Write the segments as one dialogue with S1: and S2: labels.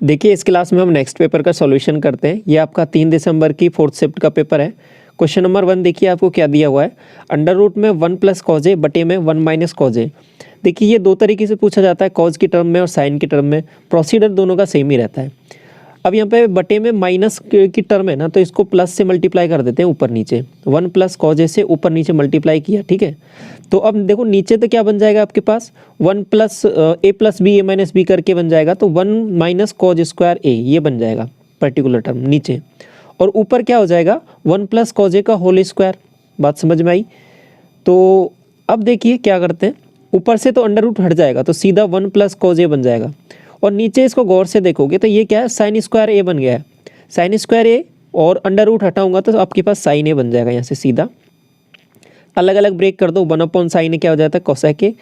S1: देखिए इस क्लास में हम नेक्स्ट पेपर का सॉल्यूशन करते हैं। ये आपका 3 दिसंबर की 4th शिफ्ट का पेपर है। क्वेश्चन नंबर 1 देखिए आपको क्या दिया हुआ है। अंडर रूट में 1 प्लस कॉज ए बटे में 1 माइनस कॉज ए। देखिए ये दो तरीके से पूछा जाता है, कॉज की टर्म में और साइन की टर्म में। प्रोसीडर दोनों का सेम ही रहता है। अब यहाँ पे बटे में माइनस की टर्म है ना, तो इसको प्लस से मल्टीप्लाई कर देते हैं ऊपर नीचे। 1 प्लस कॉज ए से ऊपर नीचे मल्टीप्लाई किया, ठीक है। तो अब देखो नीचे तो क्या बन जाएगा आपके पास 1 प्लस ए प्लस बी ए माइनस बी करके बन जाएगा, तो 1 माइनस कॉज स्क्वायर ए ये बन जाएगा पर्टिकुलर टर्म नीचे। और ऊपर क्या हो जाएगा 1 प्लस कॉज ए का होल स्क्वायर। बात समझ में आई। तो अब देखिए क्या करते हैं, ऊपर से तो अंडर रूट हट जाएगा तो सीधा 1 प्लस कॉज ए बन जाएगा। और नीचे इसको गौर से देखोगे तो ये क्या है, साइन स्क्वायर ए बन गया है। साइन स्क्वायर ए और अंडर रूट हटाऊंगा तो आपके पास साइन ए बन जाएगा। यहाँ से सीधा अलग अलग ब्रेक कर दो, 1 अपॉन साइन ए क्या हो जाता है कोसेक ए,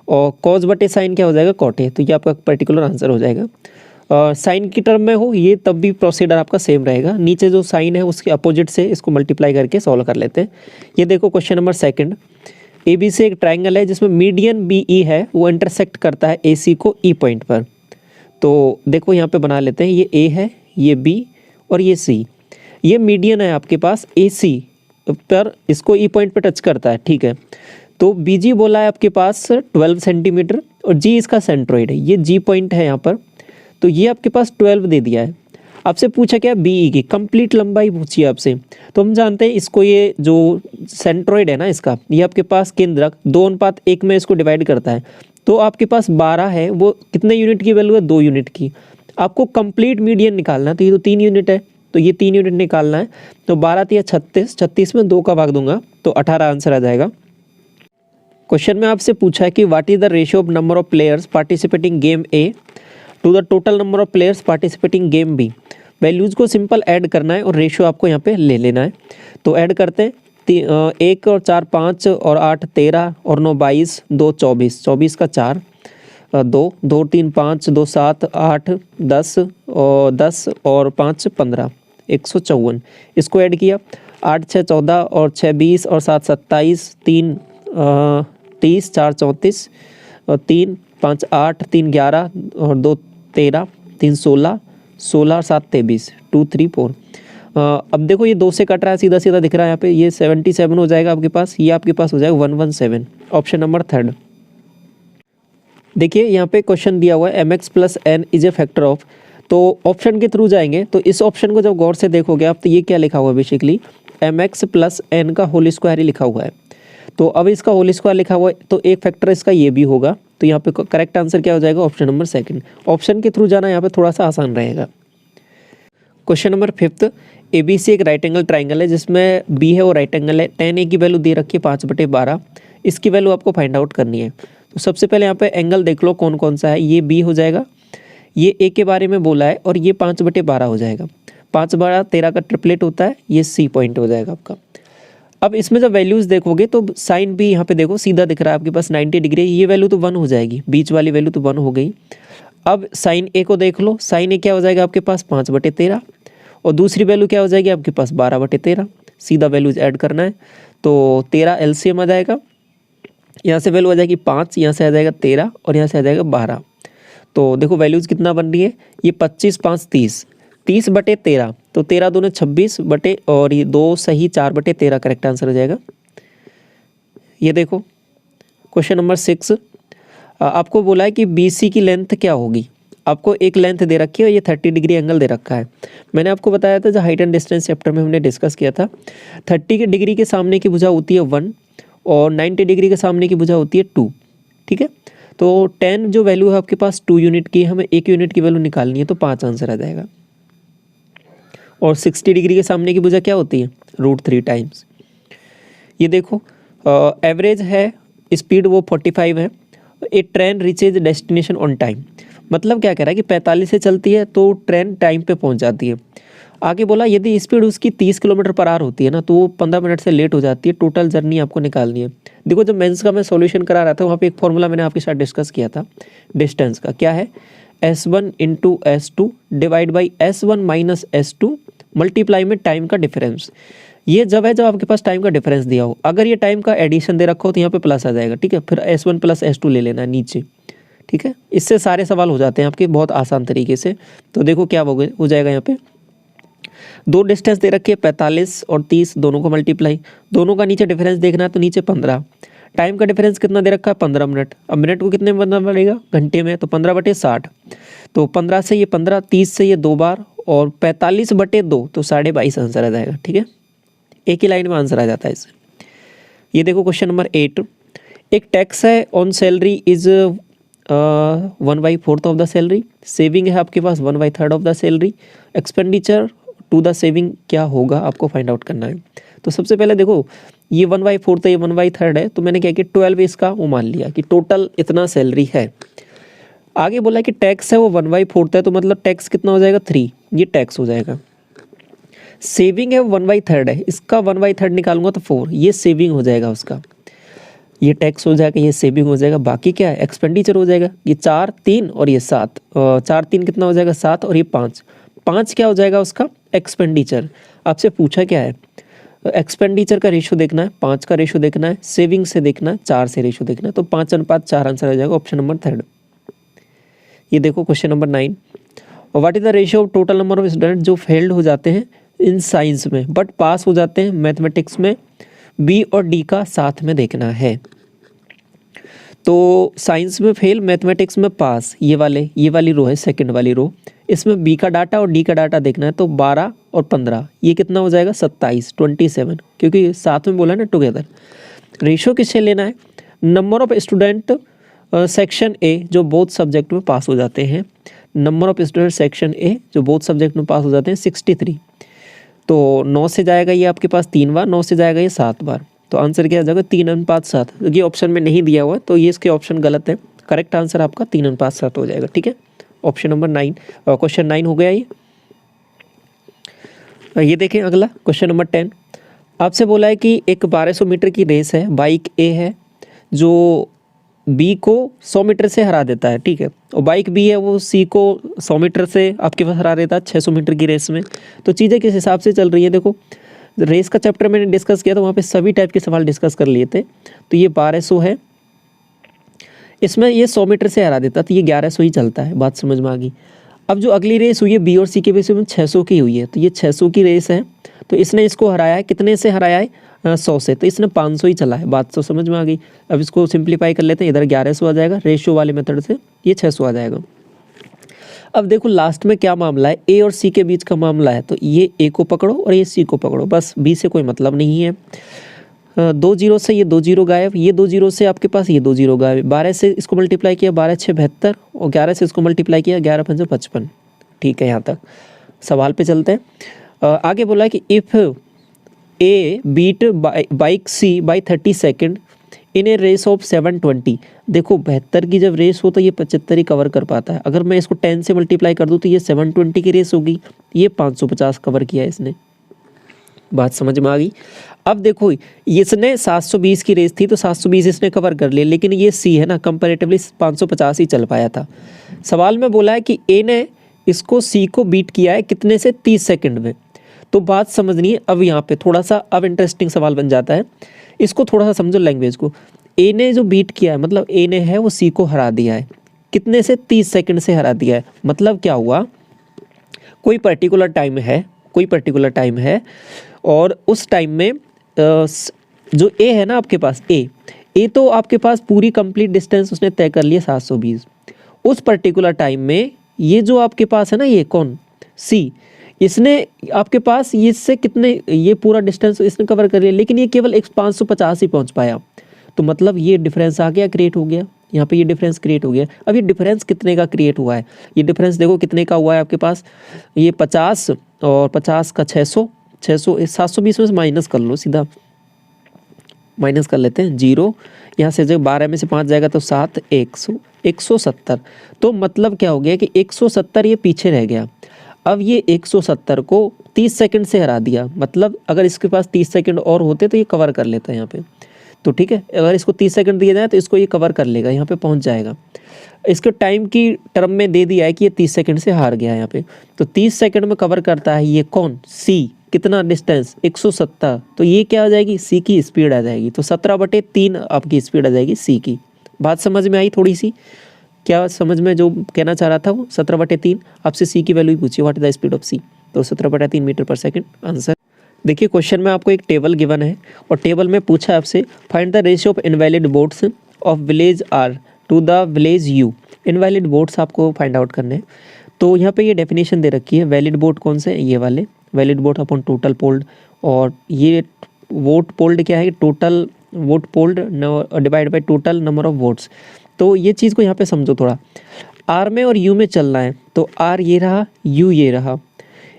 S1: और कॉज बटे साइन क्या हो जाएगा कॉट ए। तो ये आपका पर्टिकुलर आंसर हो जाएगा। साइन की टर्म में हो ये तब भी प्रोसीडर आपका सेम रहेगा। नीचे जो साइन है उसके अपोजिट से इसको मल्टीप्लाई करके सॉल्व कर लेते हैं। ये देखो क्वेश्चन नंबर 2, ए बी से एक ट्राइंगल है जिसमें मीडियन बी ई है, वो इंटरसेक्ट करता है ए सी को ई पॉइंट पर। तो देखो यहाँ पे बना लेते हैं, ये ए है, ये बी और ये सी। ये मीडियन है आपके पास ए सी पर, इसको ई पॉइंट पर टच करता है, ठीक है। तो बी जी बोला है आपके पास 12 सेंटीमीटर और जी इसका सेंट्रोइड है, ये जी पॉइंट है यहाँ पर। तो ये आपके पास 12 दे दिया है। आपसे पूछा क्या बी ई की कंप्लीट लंबाई पूछी है आपसे। तो हम जानते हैं इसको, ये जो सेंट्रोइड है ना इसका, ये आपके पास केंद्रक 2:1 में इसको डिवाइड करता है। तो आपके पास 12 है, वो कितने यूनिट की वैल्यू है 2 यूनिट की। आपको कंप्लीट मीडियन निकालना है, तो ये तो 3 यूनिट है, तो ये 3 यूनिट निकालना है। तो 12 3 36, 36 में 2 का भाग दूंगा तो 18 आंसर आ जाएगा। क्वेश्चन में आपसे पूछा है कि what is the ratio of number of players participating game A to the total number of players participating game B. Values को सिंपल ऐड करना है और रेशियो आपको यहाँ पे ले लेना है। तो ऐड करते हैं, 1 और 4 5 और 8 13 और 9 22, 2 24, 24 का 4, 2 2 3 5 2 7 8 10 और 10 और 5 15, 154। इसको ऐड किया, 8 6 14 और 6 20 और 7 27, 3 30, 4 34 और 3 5 8, 3 11 और 2 13, 3 16, 16 और 7 23, 2 3 4। अब देखो ये 2 से कट रहा है, सीधा सीधा दिख रहा है यहाँ पे, ये 77 हो जाएगा आपके पास, ये आपके पास हो जाएगा 117। Option number 3। देखिए यहाँ पे क्वेश्चन दिया हुआ है M X plus N is a factor of. तो ऑप्शन के थ्रू जाएंगे, तो इस ऑप्शन को जब गौर से देखोगे आप तो ये क्या लिखा हुआ है basically M X plus N का होल स्क्वायर ही लिखा हुआ है। तो अब इसका होल स्क्वायर लिखा हुआ है तो एक फैक्टर इसका ये भी होगा। तो यहाँ पे करेक्ट आंसर क्या हो जाएगा ऑप्शन नंबर 2। ऑप्शन के थ्रू जाना यहाँ पे थोड़ा सा आसान रहेगा। Question number 5, A B C एक राइट एंगल ट्राइंगल है जिसमें बी है वो राइट एंगल है। tan ए की वैल्यू दे रखी है 5/12, इसकी वैल्यू आपको फाइंड आउट करनी है। तो सबसे पहले यहाँ पे एंगल देख लो कौन कौन सा है। ये बी हो जाएगा, ये ए के बारे में बोला है, और ये 5/12 हो जाएगा। 5/13 का ट्रिपलेट होता है, ये सी पॉइंट हो जाएगा आपका। अब इसमें जब वैल्यूज़ देखोगे तो साइन बी यहाँ पे देखो सीधा दिख रहा है आपके पास 90 डिग्री, ये वैल्यू तो 1 हो जाएगी, बीच वाली वैल्यू तो 1 हो गई। अब साइन ए को देख लो, साइन ए क्या हो जाएगा आपके पास 5/13, और दूसरी वैल्यू क्या हो जाएगी आपके पास 12/13। सीधा वैल्यूज ऐड करना है, तो 13 एलसीएम आ जाएगा। यहाँ से वैल्यू आ जाएगी 5, यहाँ से आ जाएगा 13 और यहाँ से आ जाएगा 12। तो देखो वैल्यूज़ कितना बन रही है, ये 25 5 30, 30/13, तो 13 दूने 26 बटे और ये 2 सही 4/13 करेक्ट आंसर हो जाएगा। ये देखो क्वेश्चन नंबर 6, आपको बोला है कि बी सी की लेंथ क्या होगी। आपको एक लेंथ दे रखी है और ये 30 डिग्री एंगल दे रखा है। मैंने आपको बताया था जो हाइट एंड डिस्टेंस चैप्टर में हमने डिस्कस किया था, 30 डिग्री के सामने की भुजा होती है 1 और 90 डिग्री के सामने की भुजा होती है 2, ठीक है। तो 10 जो वैल्यू है आपके पास 2 यूनिट की, हमें 1 यूनिट की वैल्यू निकालनी है, तो 5 आंसर आ जाएगा। और 60 डिग्री के सामने की भुजा क्या होती है √3 टाइम्स। ये देखो एवरेज है, स्पीड वो 45 है। A train reaches destination on time, मतलब क्या कह रहा है कि 45 से चलती है तो ट्रेन टाइम पे पहुंच जाती है। आगे बोला यदि स्पीड उसकी 30 किलोमीटर/आवर होती है ना, तो वो 15 मिनट से लेट हो जाती है। टोटल जर्नी आपको निकालनी है। देखो जब मेंस का मैं सॉल्यूशन करा रहा था वहाँ पे एक फॉर्मूला मैंने आपके साथ डिस्कस किया था डिस्टेंस का, क्या है S1 × S2 divide by S1 minus S2 multiply में टाइम का डिफरेंस। ये जब है जब आपके पास टाइम का डिफरेंस दिया हो, अगर ये टाइम का एडिशन दे रखा हो तो यहाँ पे प्लस आ जाएगा, ठीक है। फिर S1 + S2 ले लेना है नीचे, ठीक है, इससे सारे सवाल हो जाते हैं आपके बहुत आसान तरीके से। तो देखो क्या हो जाएगा यहाँ पे, दो डिस्टेंस दे रखी है 45 और 30, दोनों को मल्टीप्लाई, दोनों का नीचे डिफरेंस देखना है तो नीचे 15, टाइम का डिफरेंस कितना दे रखा है 15 मिनट, अब मिनट को कितने में बनना पड़ेगा घंटे में, तो 15/60, तो 15 से ये 15, 30 से ये 2 बार और 45/2 तो 22.5 आंसर आ जाएगा। ठीक है, एक ही लाइन में आंसर आ जाता है इससे। ये देखो क्वेश्चन नंबर 8, एक टैक्स है on salary is 1/4 of the salary, saving है आपके पास 1/3 of the salary, expenditure to the saving क्या होगा आपको फाइंड आउट करना है। तो सबसे पहले देखो ये 1/4 है, ये 1/3 है, तो मैंने क्या किया 12 इसका वो मान लिया कि टोटल इतना सैलरी है। आगे बोला कि टैक्स है वो 1/4 है, तो मतलब टैक्स कितना हो जाएगा 3, ये टैक्स हो जाएगा। सेविंग है 1/3 है, इसका 1/3 निकालूंगा तो 4, ये सेविंग हो जाएगा उसका, ये टैक्स हो जाएगा, ये सेविंग हो जाएगा। बाकी क्या है एक्सपेंडिचर हो जाएगा, ये 4, 3 और ये 7, 4, 3 कितना हो जाएगा 7 और ये 5 क्या हो जाएगा उसका एक्सपेंडिचर। आपसे पूछा क्या है एक्सपेंडिचर का रेशो देखना है, 5 का रेशो देखना है, सेविंग से देखना है, 4 से रेशो देखना है, तो 5:4 आंसर हो जाएगा ऑप्शन नंबर 3। ये देखो question number 9, what is the ratio of total number of student जो फेल्ड हो जाते हैं इन साइंस में बट पास हो जाते हैं मैथमेटिक्स में, बी और डी का साथ में देखना है। तो साइंस में फेल, मैथमेटिक्स में पास, ये वाली रो है सेकंड वाली रो, इसमें बी का डाटा और डी का डाटा देखना है, तो 12 और 15 ये कितना हो जाएगा 27, 27 क्योंकि साथ में बोला ना टुगेदर। रेशियो किससे लेना है, number of student section A जो बोथ सब्जेक्ट में पास हो जाते हैं, number of student section A जो बोथ सब्जेक्ट में पास हो जाते हैं 63, तो 9 से जाएगा ये आपके पास 3 बार, 9 से जाएगा ये 7 बार, तो आंसर क्या आ जाएगा 3:7। ये ऑप्शन में नहीं दिया हुआ तो ये इसके ऑप्शन गलत है, करेक्ट आंसर आपका 3:7 हो जाएगा। ठीक है, ऑप्शन नंबर 9, क्वेश्चन 9 हो गया ये देखें अगला क्वेश्चन नंबर 10, आपसे बोला है कि एक 1200 मीटर की रेस है, बाइक ए है जो बी को 100 मीटर से हरा देता है, ठीक है, और बाइक बी है वो सी को 100 मीटर से आपके पास हरा देता है 600 मीटर की रेस में। तो चीज़ें किस हिसाब से चल रही है, देखो रेस का चैप्टर मैंने डिस्कस किया तो वहाँ पे सभी टाइप के सवाल डिस्कस कर लिए थे। तो ये 1200 है, इसमें ये 100 मीटर से हरा देता तो ये 1100 ही चलता है, बात समझ में आ गई। अब जो अगली रेस हुई है बी और सी के बेस में 600 की हुई है, तो ये 600 की रेस है, तो इसने इसको हराया है, कितने से हराया है 100 से, तो इसने 500 ही चला है, बात तो समझ में आ गई। अब इसको सिंप्लीफाई कर लेते हैं, इधर 1100 आ जाएगा, रेशियो वाले मेथड से ये 600 आ जाएगा। अब देखो लास्ट में क्या मामला है, ए और सी के बीच का मामला है, तो ये ए को पकड़ो और ये सी को पकड़ो, बस बी से कोई मतलब नहीं है। 2 जीरो से ये 2 जीरो गायब, ये 2 जीरो से आपके पास ये 2 जीरो गायब, 12 से इसको मल्टीप्लाई किया 12 6 72 और 11 से इसको मल्टीप्लाई किया 11 5 55। ठीक है, यहाँ तक सवाल पे चलते हैं। आगे बोला है कि if A beat bike C by 30 second in a race of 720। देखो 72 की जब रेस हो तो ये 75 ही कवर कर पाता है, अगर मैं इसको 10 से मल्टीप्लाई कर दूँ तो ये 720 की रेस होगी, ये 550 कवर किया है इसने, बात समझ में आ गई। अब देखो इसने 720 की रेस थी तो 720 इसने कवर कर लिया, लेकिन ये सी है ना कंपैरेटिवली 550 ही चल पाया था। सवाल में बोला है कि ए ने इसको सी को बीट किया है कितने से 30 सेकंड में, तो बात समझनी है। अब यहाँ पे थोड़ा सा अब इंटरेस्टिंग सवाल बन जाता है, इसको थोड़ा सा समझो लैंग्वेज को। ए ने जो बीट किया है मतलब ए ने है वो सी को हरा दिया है, कितने से 30 सेकंड से हरा दिया है, मतलब क्या हुआ कोई पर्टिकुलर टाइम है, कोई पर्टिकुलर टाइम है और उस टाइम में जो ए है ना आपके पास ए तो आपके पास पूरी कंप्लीट डिस्टेंस उसने तय कर लिया 720, उस पर्टिकुलर टाइम में ये जो आपके पास है ना ये कौन सी, इसने आपके पास ये इससे कितने ये पूरा डिस्टेंस इसने कवर कर लिया, लेकिन ये केवल 550 ही पहुंच पाया, तो मतलब ये डिफरेंस आ गया, क्रिएट हो गया यहाँ पे, ये डिफरेंस क्रिएट हो गया। अब ये डिफरेंस कितने का क्रिएट हुआ है, ये डिफरेंस देखो कितने का हुआ है आपके पास, ये 50 और 50 का 600 720 में से माइनस कर लो, सीधा माइनस कर लेते हैं, 0 यहाँ से जो 12 में से 5 जाएगा तो 7 170, तो मतलब क्या हो गया कि 170 ये पीछे रह गया। अब ये 170 को 30 सेकंड से हरा दिया, मतलब अगर इसके पास 30 सेकंड और होते तो ये कवर कर लेता है यहाँ पे, तो ठीक है अगर इसको 30 सेकंड दिया जाए तो इसको ये कवर कर लेगा, यहाँ पे पहुँच जाएगा। इसको टाइम की टर्म में दे दिया है कि ये 30 सेकंड से हार गया यहाँ पे, तो 30 सेकंड में कवर करता है ये कौन सी, कितना डिस्टेंस 170, तो ये क्या आ जाएगी सी की स्पीड आ जाएगी, तो 17/3 आपकी स्पीड आ जाएगी सी की। बात समझ में आई थोड़ी सी, क्या समझ में जो कहना चाह रहा था वो 17/3। आपसे सी की वैल्यू ही पूछी, what is the speed of C, तो 17/3 मीटर पर सेकंड आंसर। देखिए क्वेश्चन में आपको एक टेबल गिवन है और टेबल में पूछा है आपसे find the ratio of invalid votes of village R to the village U. Invalid votes आपको फाइंड आउट करने हैं। तो यहाँ पे ये डेफिनेशन दे रखी है, वैलिड वोट कौन से, ये वाले valid vote upon total polled, और ये वोट पोल्ड क्या है, total vote polled divide by total number of votes. तो ये चीज़ को यहाँ पे समझो थोड़ा, आर में और यू में चलना है, तो आर ये रहा, यू ये रहा।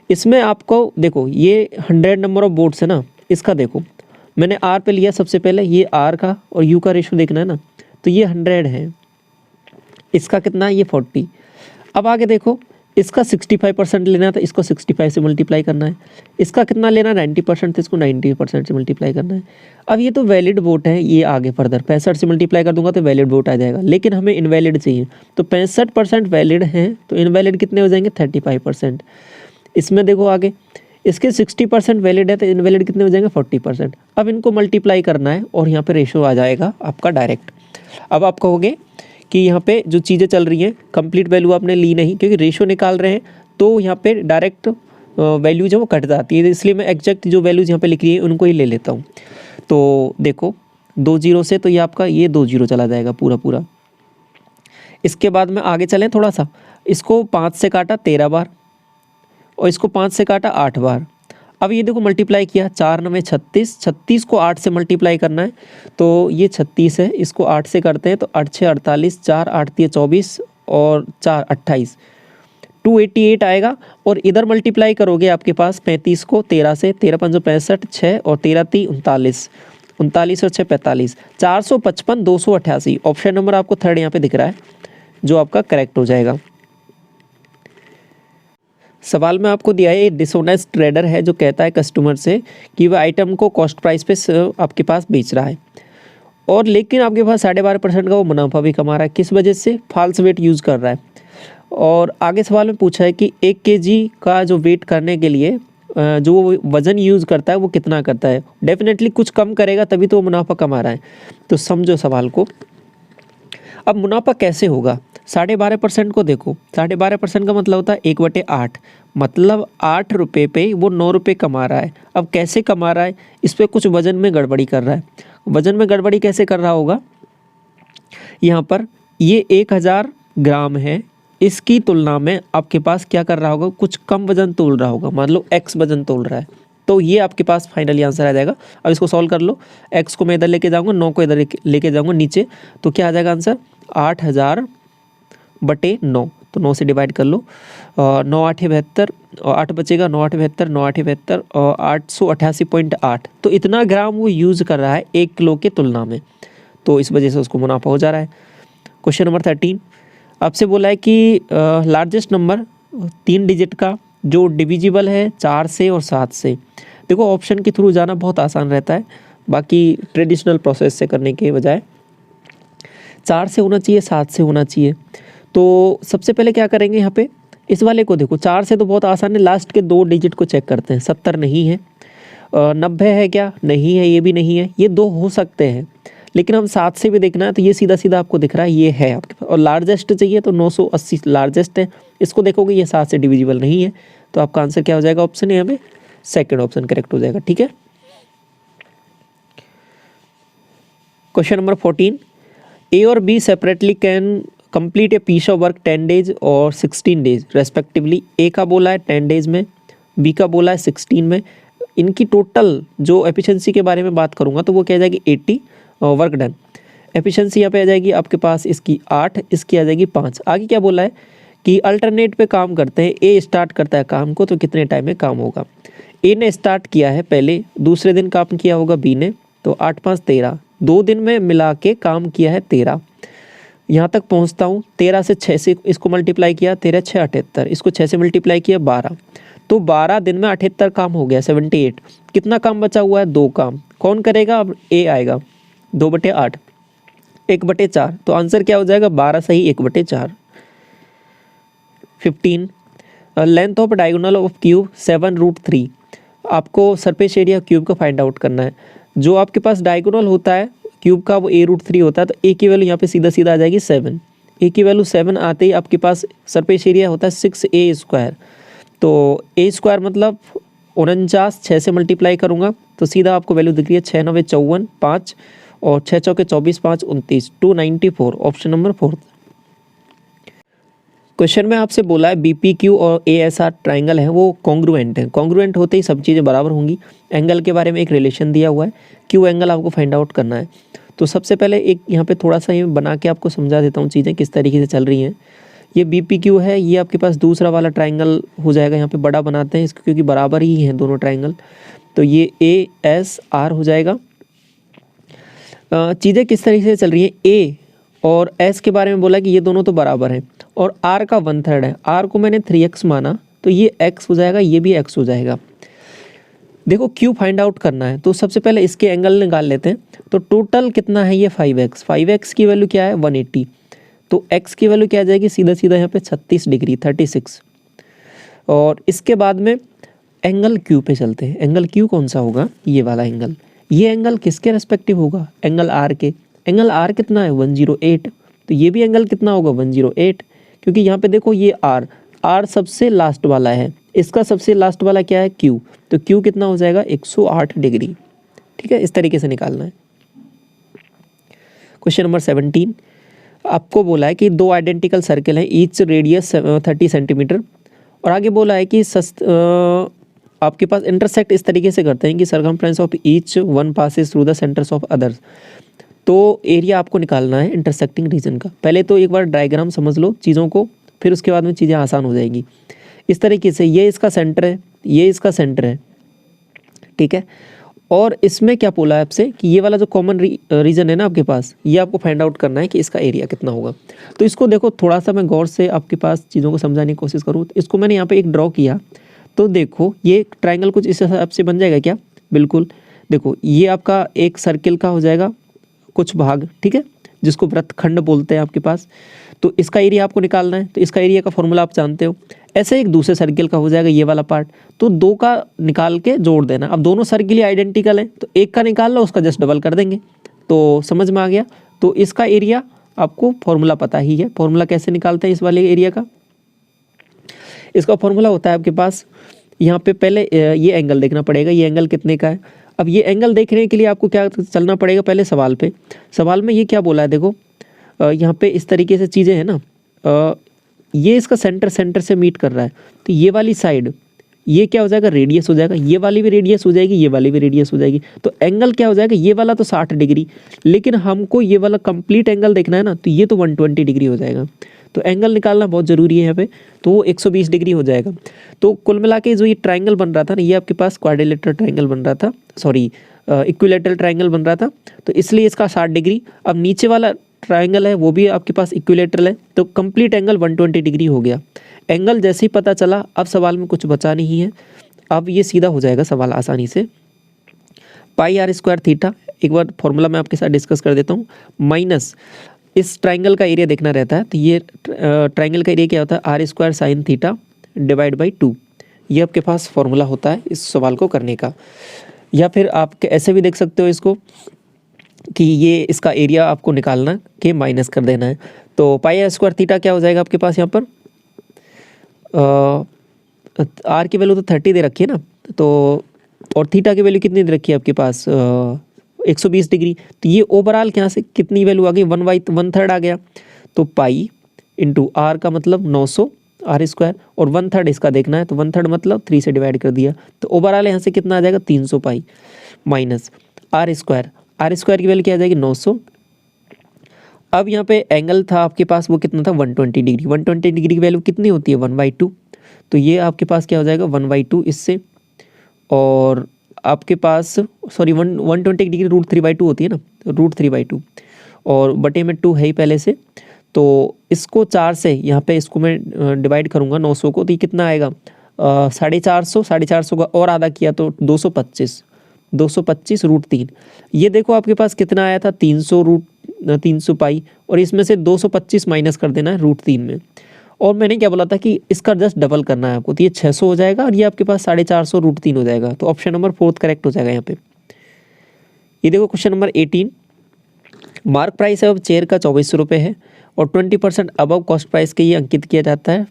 S1: इसमें आपको देखो ये 100 नंबर ऑफ वोट्स है ना, इसका देखो मैंने आर पे लिया सबसे पहले, ये आर का और यू का रेशो देखना है ना, तो ये 100 है, इसका कितना है, ये 40। अब आगे देखो इसका 65% लेना था, इसको 65 से मल्टीप्लाई करना है। इसका कितना लेना, 90%, तो इसको 90% से मल्टीप्लाई करना है। अब ये तो वैलिड वोट है, ये आगे फर्दर 65 से मल्टीप्लाई कर दूंगा तो वैलिड वोट आ जाएगा, लेकिन हमें इनवैलिड चाहिए, तो 65% वैलिड हैं, तो इनवैलिड कितने हो जाएंगे, 35%। इसमें देखो आगे इसके 60% वैलिड है, तो इनवैलिड कितने हो जाएंगे, 40%। अब इनको मल्टीप्लाई करना है और यहाँ पे रेशो आ जाएगा आपका डायरेक्ट। अब आप कहोगे कि यहाँ पे जो चीज़ें चल रही हैं कंप्लीट वैल्यू आपने ली नहीं, क्योंकि रेशो निकाल रहे हैं तो यहाँ पे डायरेक्ट वैल्यू जो वो कट जाती है, इसलिए मैं एग्जैक्ट जो वैल्यूज यहाँ पे लिख रही है उनको ही ले लेता हूँ। तो देखो 2 0 से तो ये आपका ये 2 0 चला जाएगा पूरा पूरा। इसके बाद में आगे चलें थोड़ा सा, इसको 5 से काटा 13 बार और इसको 5 से काटा 8 बार। अब ये देखो मल्टीप्लाई किया, 4 9 36, 36 को 8 से मल्टीप्लाई करना है, तो ये 36 है, इसको 8 से करते हैं तो 8 6 48, 4 8 3 24 और 4 28, 288 आएगा। और इधर मल्टीप्लाई करोगे आपके पास 35 को 13 से, 13 5 65, 6 और 13 3 39, 39 और 6 45, 455 288। ऑप्शन नंबर आपको थर्ड यहाँ पे दिख रहा है जो आपका करेक्ट हो जाएगा। सवाल में आपको दिया है, डिसऑनेस्ट ट्रेडर है जो कहता है कस्टमर से कि वह आइटम को कॉस्ट प्राइस पे आपके पास बेच रहा है, और लेकिन आपके पास 12.5% का वो मुनाफा भी कमा रहा है। किस वजह से, फॉल्स वेट यूज़ कर रहा है। और आगे सवाल में पूछा है कि 1 kg का जो वेट करने के लिए जो वो वज़न यूज़ करता है वो कितना करता है। डेफिनेटली कुछ कम करेगा तभी तो वो मुनाफा कमा रहा है। तो समझो सवाल को। अब मुनाफा कैसे होगा, 12.5% को देखो, 12.5% का मतलब होता है 1/8, मतलब 8 रुपये पे वो 9 रुपये कमा रहा है। अब कैसे कमा रहा है, इस पर कुछ वज़न में गड़बड़ी कर रहा है। वज़न में गड़बड़ी कैसे कर रहा होगा, यहाँ पर ये 1000 ग्राम है, इसकी तुलना में आपके पास क्या कर रहा होगा, कुछ कम वज़न तोल रहा होगा, मान लो x वज़न तोल रहा है, तो ये आपके पास फाइनली आंसर आ जाएगा। अब इसको सॉल्व कर लो, x को मैं इधर लेके जाऊँगा, 9 को इधर लेके जाऊँगा नीचे, तो क्या आ जाएगा आंसर 8000/9, तो 9 से डिवाइड कर लो, 9 8 72 और 8 बचेगा, 9 8 72, 9 8 72 और 888.8। तो इतना ग्राम वो यूज़ कर रहा है 1 किलो के तुलना में, तो इस वजह से उसको मुनाफा हो जा रहा है। क्वेश्चन नंबर 13 आपसे बोला है कि लार्जेस्ट नंबर 3 डिजिट का जो डिविजिबल है 4 से और 7 से। देखो ऑप्शन के थ्रू जाना बहुत आसान रहता है, बाकी ट्रेडिशनल प्रोसेस से करने के बजाय 4 से होना चाहिए, 7 से होना चाहिए। तो सबसे पहले क्या करेंगे, यहाँ पे इस वाले को देखो, 4 से तो बहुत आसान है, लास्ट के 2 डिजिट को चेक करते हैं। 70 नहीं है, 90 है क्या, नहीं है, ये भी नहीं है, ये 2 हो सकते हैं, लेकिन हम 7 से भी देखना है तो ये सीधा सीधा आपको दिख रहा है ये है आपके पास। और लार्जेस्ट चाहिए तो 980 लार्जेस्ट है, इसको देखोगे ये 7 से डिविजिबल नहीं है, तो आपका आंसर क्या हो जाएगा, ऑप्शन यहाँ पे सेकेंड ऑप्शन करेक्ट हो जाएगा। ठीक है। क्वेश्चन नंबर 14 A और B separately can complete a piece of work 10 days और 16 days रेस्पेक्टिवली। ए का बोला है 10 days में, बी का बोला है 16 में। इनकी टोटल जो एफिशिएंसी के बारे में बात करूँगा तो वो क्या आ जाएगी 80 वर्क डन। एफिशिएंसी यहाँ पे आ जाएगी आपके पास इसकी 8, इसकी आ जाएगी 5। आगे क्या बोला है कि अल्टरनेट पे काम करते हैं, ए स्टार्ट करता है काम को तो कितने टाइम में काम होगा। ए ने स्टार्ट किया है पहले, दूसरे दिन काम किया होगा बी ने, तो 8 5 13, 2 दिन में मिला के काम किया है 13। यहाँ तक पहुँचता हूँ, 13 से 6 से इसको मल्टीप्लाई किया, 13 6 78, इसको 6 से मल्टीप्लाई किया 12, तो 12 दिन में 78 काम हो गया, 78। कितना काम बचा हुआ है, 2 काम। कौन करेगा, अब ए आएगा, 2/8, 1/4, तो आंसर क्या हो जाएगा 12 सही 1/4। 15 length of diagonal of cube 7√3। आपको सरफेस एरिया क्यूब का फाइंड आउट करना है। जो आपके पास डायगोनल होता है क्यूब का वो a√3 होता है, तो a की वैल्यू यहाँ पे सीधा सीधा आ जाएगी 7। ए की वैल्यू 7 आते ही आपके पास सरफेस एरिया होता है 6a²। तो a² मतलब 49, 6 से मल्टीप्लाई करूँगा तो सीधा आपको वैल्यू दिख रही है 6 9 54, 5 और 6 चौके 24, 5 29, 294, ऑप्शन नंबर 4। क्वेश्चन में आपसे बोला है BPQ और ASR ट्राइंगल है वो कॉन्ग्रुएंट है। कॉन्ग्रुएंट होते ही सब चीज़ें बराबर होंगी। एंगल के बारे में एक रिलेशन दिया हुआ है, Q एंगल आपको फाइंड आउट करना है। तो सबसे पहले एक यहाँ पे थोड़ा सा ये बना के आपको समझा देता हूँ चीज़ें किस तरीके से चल रही हैं। ये BPQ है, ये आपके पास दूसरा वाला ट्राइंगल हो जाएगा। यहाँ पे बड़ा बनाते हैं इसको क्योंकि बराबर ही हैं दोनों ट्राइंगल। तो ये ASR हो जाएगा। चीज़ें किस तरीके से चल रही हैं, A और S के बारे में बोला कि ये दोनों तो बराबर हैं और R का 1/3 है। R को मैंने 3x माना तो ये x हो जाएगा, ये भी x हो जाएगा। देखो Q फाइंड आउट करना है तो सबसे पहले इसके एंगल निकाल लेते हैं। तो टोटल कितना है ये 5x। 5x की वैल्यू क्या है 180। तो x की वैल्यू क्या आ जाएगी, सीधा सीधा यहाँ पे 36 डिग्री 36। और इसके बाद में एंगल Q पे चलते हैं। एंगल Q कौन सा होगा, ये वाला एंगल। ये एंगल किसके रेस्पेक्टिव होगा, एंगल R के। एंगल R कितना है 108। तो ये भी एंगल कितना होगा 108, क्योंकि यहाँ पे देखो ये R सबसे लास्ट वाला है, इसका सबसे लास्ट वाला क्या है Q। तो Q कितना हो जाएगा 108 डिग्री। ठीक है, इस तरीके से निकालना है। क्वेश्चन नंबर 17 आपको बोला है कि दो आइडेंटिकल सर्कल हैं, ईच रेडियस 30 सेंटीमीटर। और आगे बोला है कि आपके पास इंटरसेक्ट इस तरीके से करते हैं कि circumference of each one passes through the centres of others. तो एरिया आपको निकालना है इंटरसेक्टिंग रीजन का। पहले तो एक बार डायग्राम समझ लो चीज़ों को, फिर उसके बाद में चीज़ें आसान हो जाएंगी। इस तरीके से ये इसका सेंटर है, ये इसका सेंटर है। ठीक है, और इसमें क्या बोला है आपसे कि ये वाला जो कॉमन रीजन है ना आपके पास, ये आपको फाइंड आउट करना है कि इसका एरिया कितना होगा। तो इसको देखो थोड़ा सा मैं गौर से आपके पास चीज़ों को समझाने की कोशिश करूँ। तो इसको मैंने यहाँ पे एक ड्रॉ किया, तो देखो ये ट्राइंगल कुछ इस हिसाब से बन जाएगा क्या, बिल्कुल। देखो ये आपका एक सर्किल का हो जाएगा कुछ भाग, ठीक है, जिसको वृत्तखंड बोलते हैं आपके पास। तो इसका एरिया आपको निकालना है, तो इसका एरिया का फॉर्मूला आप जानते हो। ऐसे एक दूसरे सर्किल का हो जाएगा ये वाला पार्ट, तो दो का निकाल के जोड़ देना। अब दोनों सर्किल ही आइडेंटिकल हैं, तो एक का निकाल लो, उसका जस्ट डबल कर देंगे, तो समझ में आ गया। तो इसका एरिया आपको फॉर्मूला पता ही है। फॉर्मूला कैसे निकालते हैं इस वाले एरिया का, इसका फॉर्मूला होता है आपके पास, यहाँ पे पहले ये एंगल देखना पड़ेगा, ये एंगल कितने का है। अब ये एंगल देखने के लिए आपको क्या चलना पड़ेगा, पहले सवाल पे। सवाल में ये क्या बोला है, देखो यहाँ पे इस तरीके से चीज़ें हैं ना, ये इसका सेंटर से मीट कर रहा है, तो ये वाली साइड ये क्या हो जाएगा, रेडियस हो जाएगा, ये वाली भी रेडियस हो जाएगी, ये वाली भी रेडियस हो जाएगी। तो एंगल क्या हो जाएगा, ये वाला तो 60 डिग्री, लेकिन हमको ये वाला कंप्लीट एंगल देखना है ना, तो ये तो 120 डिग्री हो जाएगा। तो एंगल निकालना बहुत ज़रूरी है यहाँ पे, तो वो 120 डिग्री हो जाएगा। तो कुल मिला के जो ये ट्राइंगल बन रहा था ना, ये आपके पास क्वाड्रिलेटरल ट्राइंगल बन रहा था, सॉरी इक्विलेटरल ट्राइंगल बन रहा था, तो इसलिए इसका 60 डिग्री। अब नीचे वाला ट्राइंगल है वो भी आपके पास इक्विलेटरल है, तो कंप्लीट एंगल 120 डिग्री हो गया। एंगल जैसे ही पता चला, अब सवाल में कुछ बचा नहीं है, अब ये सीधा हो जाएगा सवाल आसानी से। पाई आर स्क्वायर थीटा, एक बार फॉर्मूला मैं आपके साथ डिस्कस कर देता हूँ, माइनस इस ट्राइंगल का एरिया देखना रहता है, तो ये ट्राइंगल का एरिया क्या होता है, R square sine theta divide by 2। ये आपके पास फॉर्मूला होता है इस सवाल को करने का। या फिर आप ऐसे भी देख सकते हो इसको कि ये इसका एरिया आपको निकालना के माइनस कर देना है। तो पाई आर स्क्वायर थीटा क्या हो जाएगा आपके पास यहाँ पर, आर की वैल्यू तो 30 दे रखी है ना, तो और थीटा की वैल्यू कितनी दे रखी है आपके पास 120 डिग्री। तो ये ओवरऑल यहाँ से कितनी वैल्यू आ गई, 1/3 आ गया। तो पाई इंटू आर का मतलब 900 आर स्क्वायर, और 1/3 इसका देखना है, तो 1/3 मतलब 3 से डिवाइड कर दिया, तो ओवरऑल यहाँ से कितना आ जाएगा 300 पाई, माइनस आर स्क्वायर की वैल्यू क्या आ जाएगी 900। अब यहाँ पे एंगल था आपके पास वो कितना था 120 डिग्री। 120 डिग्री की वैल्यू कितनी होती है 1/2, तो ये आपके पास क्या हो जाएगा 1/2 इससे, और आपके पास सॉरी 120 डिग्री √3/2 होती है ना, √3/2, और बटे में 2 है ही पहले से, तो इसको 4 से यहाँ पे इसको मैं डिवाइड करूँगा 900 को, तो ये कितना आएगा 450 का और आधा किया तो 225 √3। ये देखो आपके पास कितना आया था 300 पाई, और इसमें से 225 माइनस कर देना है √3 में। और मैंने क्या बोला था कि इसका जस्ट डबल करना है आपको, तो ये 600 हो जाएगा और ये आपके पास 450 √3 हो जाएगा। तो ऑप्शन नंबर 4 करेक्ट हो जाएगा यहाँ पे। ये देखो क्वेश्चन नंबर 18, मार्क प्राइस है अब चेयर का 2400 रुपये है और 20% अबव कॉस्ट प्राइस के ये अंकित किया जाता है।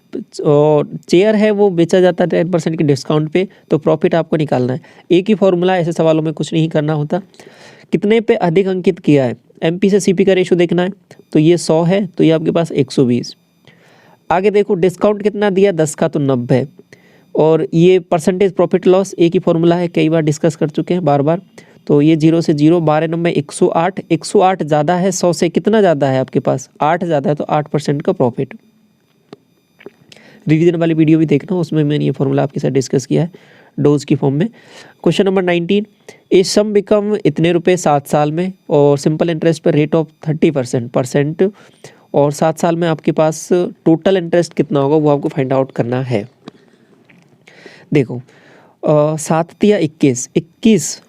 S1: और चेयर है वो बेचा जाता है 10% के डिस्काउंट पे, तो प्रॉफिट आपको निकालना है। एक ही फॉर्मूला, ऐसे सवालों में कुछ नहीं करना होता। कितने पे अधिक अंकित किया है, एमपी से सीपी का रेशो देखना है, तो ये 100 है तो ये आपके पास 120। आगे देखो डिस्काउंट कितना दिया, 10 का तो 90। और ये परसेंटेज प्रॉफिट लॉस एक ही फॉर्मूला है, कई बार डिस्कस कर चुके हैं बार बार। तो ये 0 से 0, 12 9 108, 108 ज़्यादा है 100 से, कितना ज़्यादा है आपके पास, 8 ज़्यादा है, तो 8% का प्रॉफिट। रिवीजन वाली वीडियो भी देखना, उसमें मैंने ये फॉर्मूला आपके साथ डिस्कस किया है डोज की फॉर्म में। क्वेश्चन नंबर 19, ए सम बिकम इतने रुपए 7 साल में और सिंपल इंटरेस्ट पर रेट ऑफ 30% और 7 साल में आपके पास टोटल इंटरेस्ट कितना होगा वो आपको फाइंड आउट करना है। देखो 7 या 21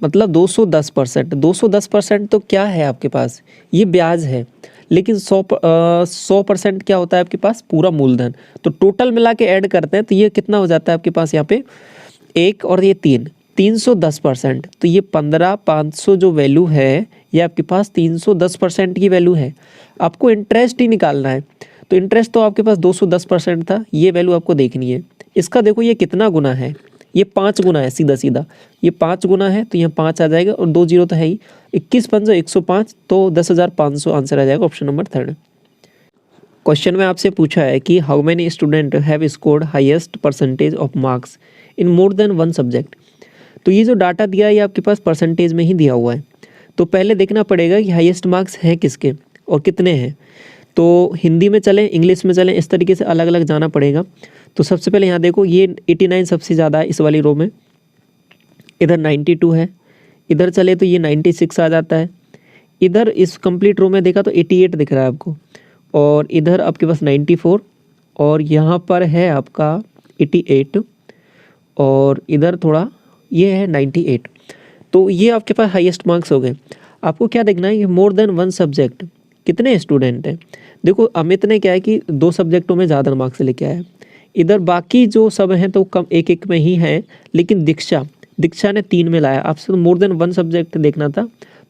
S1: मतलब 210%। 210% तो क्या है आपके पास, ये ब्याज है, लेकिन 100% क्या होता है आपके पास, पूरा मूलधन। तो टोटल मिला के ऐड करते हैं तो ये कितना हो जाता है आपके पास यहाँ पे 1 और ये 300% तो ये 15,500 जो वैल्यू है ये आपके पास 310% की वैल्यू है। आपको इंटरेस्ट ही निकालना है, तो इंटरेस्ट तो आपके पास 210% था, ये वैल्यू आपको देखनी है। इसका देखो ये कितना गुना है, ये 5 गुना है, सीधा सीधा ये 5 गुना है, तो यहाँ 5 आ जाएगा और 2 जीरो तो है ही, 21 पंजो 105, तो 10,500 आंसर आ जाएगा, ऑप्शन नंबर 3। क्वेश्चन में आपसे पूछा है कि how many student have scored highest percentage of marks in more than one subject. तो ये जो डाटा दिया है ये आपके पास परसेंटेज में ही दिया हुआ है। तो पहले देखना पड़ेगा कि हाईएस्ट मार्क्स हैं किसके और कितने हैं। तो हिंदी में चलें, इंग्लिश में चलें, इस तरीके से अलग अलग जाना पड़ेगा। तो सबसे पहले यहाँ देखो ये 89 सबसे ज़्यादा है इस वाली रो में, इधर 92 है, इधर चले तो ये 96 आ जाता है, इधर इस कंप्लीट रो में देखा तो 88 दिख रहा है आपको, और इधर आपके पास 94 और यहाँ पर है आपका 88 और इधर थोड़ा ये है 98। तो ये आपके पास हाईएस्ट मार्क्स हो गए। आपको क्या देखना है, ये मोर देन वन सब्जेक्ट कितने स्टूडेंट हैं। देखो अमित ने क्या है कि 2 सब्जेक्टों में ज़्यादा मार्क्स लेके आया, इधर बाकी जो सब हैं तो कम एक एक में ही हैं, लेकिन दीक्षा ने 3 में लाया। आपसे तो मोर देन वन सब्जेक्ट देखना था,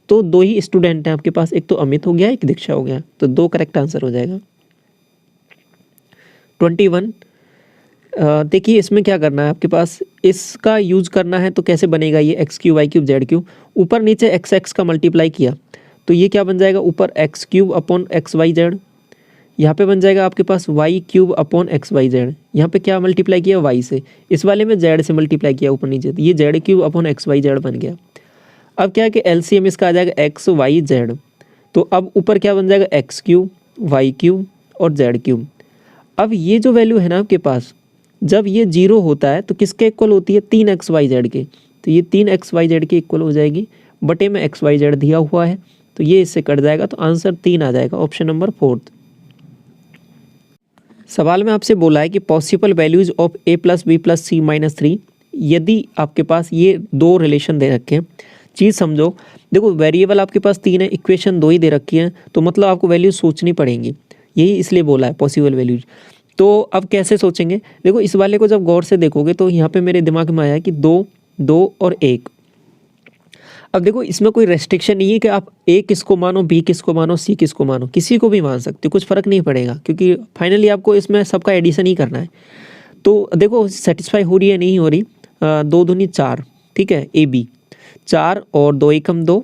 S1: तो 2 ही स्टूडेंट हैं आपके पास, एक तो अमित हो गया एक दीक्षा हो गया, तो 2 करेक्ट आंसर हो जाएगा। 21 देखिए इसमें क्या करना है आपके पास, इसका यूज करना है तो कैसे बनेगा ये X cube Y cube Z cube, ऊपर नीचे एक्स एक्स का मल्टीप्लाई किया तो ये क्या बन जाएगा, ऊपर x cube upon x Y z, यहाँ पे बन जाएगा आपके पास y cube upon x Y z, यहाँ पे क्या मल्टीप्लाई किया वाई से, इस वाले में जेड से मल्टीप्लाई किया ऊपर नीचे, तो ये Z cube upon x Y Z बन गया। अब क्या है कि एलसीएम इसका आ जाएगा एक्स वाई जेड, तो अब ऊपर क्या बन जाएगा एक्स क्यूब वाई क्यूब और जेड क्यूब। अब ये जो वैल्यू है ना आपके पास, जब ये 0 होता है तो किसके इक्वल होती है, 3 XY Z के, तो ये 3 XY Z के इक्वल हो जाएगी, बटे में XY Z दिया हुआ है तो ये इससे कट जाएगा, तो आंसर 3 आ जाएगा, ऑप्शन नंबर 4। सवाल में आपसे बोला है कि possible values of a + b + c - 3, यदि आपके पास ये 2 रिलेशन दे रखे हैं, चीज़ समझो। देखो वेरिएबल आपके पास 3 है, इक्वेशन 2 ही दे रखी है, तो मतलब आपको वैल्यूज सोचनी पड़ेंगी, यही इसलिए बोला है पॉसिबल वैल्यूज। तो अब कैसे सोचेंगे, देखो इस वाले को जब गौर से देखोगे तो यहाँ पे मेरे दिमाग में आया कि 2 2 और 1। अब देखो इसमें कोई रेस्ट्रिक्शन नहीं है कि आप A किसको मानो, B किसको मानो, C किसको मानो, किसी को भी मान सकते हो, कुछ फ़र्क नहीं पड़ेगा, क्योंकि फाइनली आपको इसमें सबका एडिशन ही करना है। तो देखो सेटिस्फाई हो रही है नहीं हो रही, 2 दूनी 4, ठीक है, AB 4 और 2 एकम 2,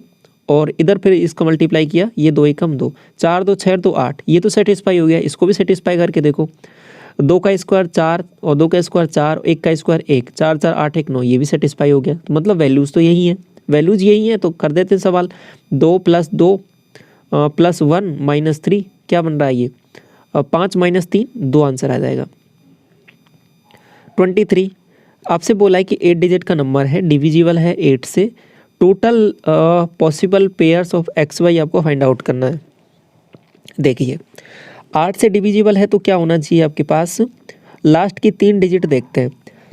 S1: और इधर फिर इसका मल्टीप्लाई किया, ये 2 एकम 2, 4 2 6 2 8, ये तो सेटिस्फाई हो गया। इसको भी सेटिस्फाई करके देखो, 2 का स्क्वायर 4 और 2 का स्क्वायर 4, 1 का स्क्वायर 1, 4 4 8 1 9, ये भी सेटिस्फाई हो गया। तो मतलब वैल्यूज़ तो यही हैं, वैल्यूज़ यही हैं, तो कर देते हैं सवाल। 2 + 2 + 1 - 3 क्या बन रहा है ये, 5 - 3 2 आंसर आ जाएगा। 23 आपसे बोला है कि 8 डिजिट का नंबर है, डिविजिबल है 8 से, total possible pairs of XY आपको फाइंड आउट करना है। देखिए 8 से डिविजिबल है तो क्या होना चाहिए आपके पास, लास्ट की 3 डिजिट देखते हैं।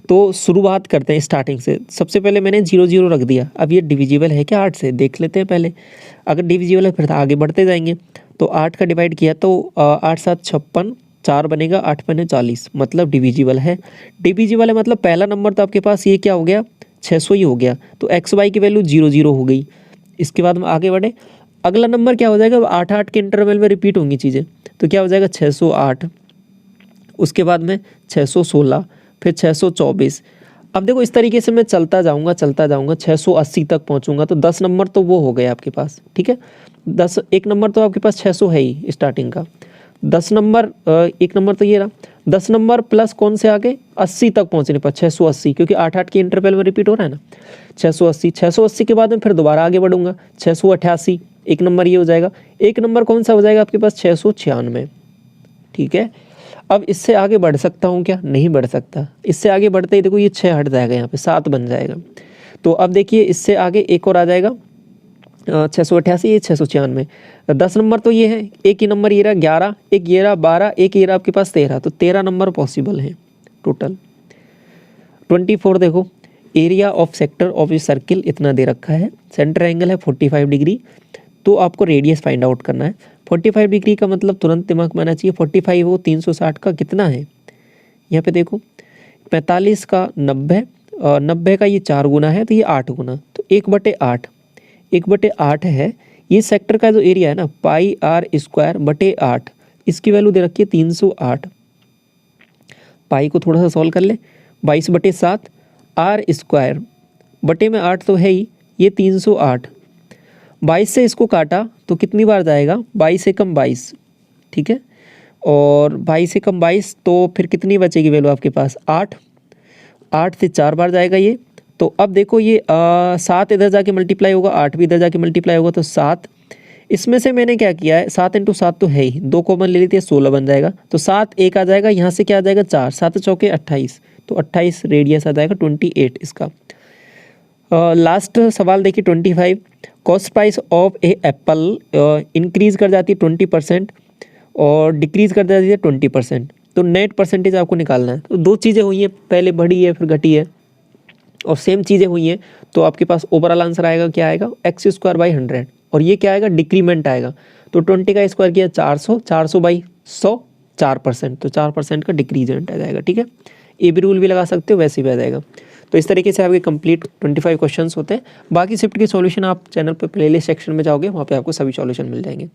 S1: तो शुरुआत करते हैं स्टार्टिंग से, सबसे पहले मैंने 0 0 रख दिया। अब ये डिविजिबल है क्या 8 से, देख लेते हैं पहले, अगर डिविजिबल है फिर आगे बढ़ते जाएंगे। तो 8 का डिवाइड किया तो 8 7 56, 4 बनेगा, 8 5 40, मतलब डिविजिबल है। डिविजिबल है मतलब पहला नंबर तो आपके पास ये क्या हो गया, 600 ही हो गया, तो XY की वैल्यू 0 0 हो गई। इसके बाद हम आगे बढ़े, अगला नंबर क्या हो जाएगा, 8-8 के इंटरवल में रिपीट होंगी चीज़ें, तो क्या हो जाएगा 608, उसके बाद में 616, फिर 624। अब देखो इस तरीके से मैं चलता जाऊंगा 680 तक पहुंचूंगा, तो 10 नंबर तो वो हो गए आपके पास, ठीक है। 10 एक नंबर तो आपके पास 600 है ही स्टार्टिंग का, 10 नंबर एक नंबर तो ये रहा, 10 नंबर प्लस कौन से आगे 80 तक पहुंचने पर 680, क्योंकि 8-8 के इंटरवल में रिपीट हो रहा है ना। 680 के बाद में फिर दोबारा आगे बढ़ूंगा 688, एक नंबर ये हो जाएगा। एक नंबर कौन सा हो जाएगा आपके पास 696, ठीक है। अब इससे आगे बढ़ सकता हूँ क्या, नहीं बढ़ सकता। इससे आगे बढ़ते ही देखो ये 6 हट जाएगा, यहाँ पे 7 बन जाएगा। तो अब देखिए इससे आगे एक और आ जाएगा 688, ये 696। 10 नंबर तो ये है, एक ही नंबर ये रहा 11, एक ये रहा 12, एक ये रहा आपके पास 13, तो 13 नंबर पॉसिबल है टोटल। 24 देखो, area of sector of a circle इतना दे रखा है, सेंटर एंगल है 45 डिग्री, तो आपको रेडियस फाइंड आउट करना है। 45 डिग्री का मतलब तुरंत दिमाग में आना चाहिए 45 वो 360 का कितना है, यहाँ पे देखो 45 का 90 और 90 का ये 4 गुना है, तो ये 8 गुना, तो 1/8, 1/8 है। ये सेक्टर का जो एरिया है ना पाई आर स्क्वायर बटे 8, इसकी वैल्यू दे रखी है 308। पाई को थोड़ा सा सॉल्व कर ले, 22/7 आर स्क्वायर बटे में 8 तो है ही, ये 308। 22 से इसको काटा तो कितनी बार जाएगा, 22 से कम 22, ठीक है। और 22 से कम 22 तो फिर कितनी बचेगी वैल्यू आपके पास 8, 8 से 4 बार जाएगा ये। तो अब देखो ये 7 इधर जाके मल्टीप्लाई होगा, 8 भी इधर जाके मल्टीप्लाई होगा, तो 7। इसमें से मैंने क्या किया है 7 × 7 तो है ही, 2 कॉमन ले लेती है 16 बन जाएगा, तो 7 एक आ जाएगा, यहाँ से क्या आ जाएगा 4, 7 चौके 28, तो 28 रेडियस आ जाएगा 28 इसका। लास्ट सवाल देखिए 25, cost price of A Apple increase कर जाती है 20% और डिक्रीज़ कर जाती है 20%, तो नेट परसेंटेज आपको निकालना है। तो दो चीज़ें हुई हैं, पहले बढ़ी है फिर घटी है, और सेम चीज़ें हुई हैं, तो आपके पास ओवरऑल आंसर आएगा क्या आएगा x²/100, और ये क्या आएगा डिक्रीमेंट आएगा। तो 20 का स्क्वायर किया 400, 400/100 4%, तो 4% का डिक्रीजेंट आ जाएगा, ठीक है। ये भी रूल भी लगा सकते हो, वैसे भी आ जाएगा। तो इस तरीके से आपके कंप्लीट 25 क्वेश्चंस होते हैं। बाकी शिफ्ट के सॉल्यूशन आप चैनल पर प्लेलिस्ट सेक्शन में जाओगे, वहाँ पे आपको सभी सॉल्यूशन मिल जाएंगे।